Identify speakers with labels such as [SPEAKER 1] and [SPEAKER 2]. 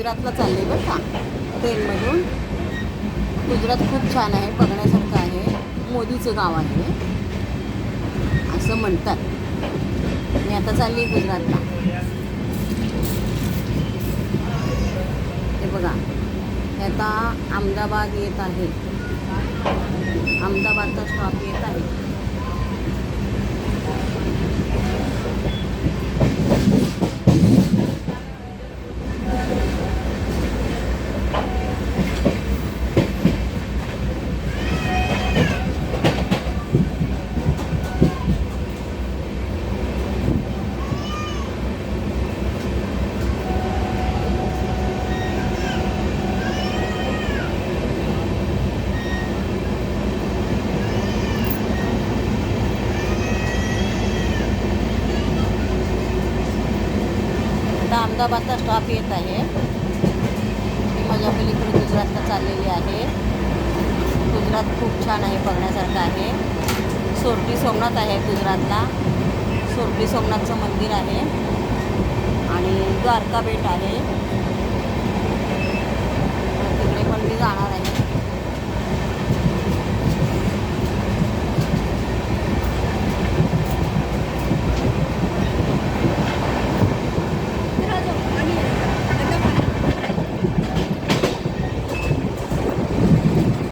[SPEAKER 1] गुजरातला चालले बरं का ट्रेनमधून. गुजरात खूप छान आहे, बघण्यासारखं आहे. मोदीचं गाव आहे असं म्हणतात. मी आता चालली गुजरातला. हे बघा, हे आता अहमदाबाद येत आहे. अहमदाबादचा स्टॉप येत आहे. अहमदाबादचा स्टॉप येत आहे. मी माझ्या पलीकडे गुजरातला चाललेली आहे. गुजरात खूप छान आहे, बघण्यासारखं आहे. सोरटी सोमनाथ आहे गुजरातला. सोरटी सोमनाथचं मंदिर आहे आणि द्वारका बेट आहे. तिकडे पण मी जाणार आहे.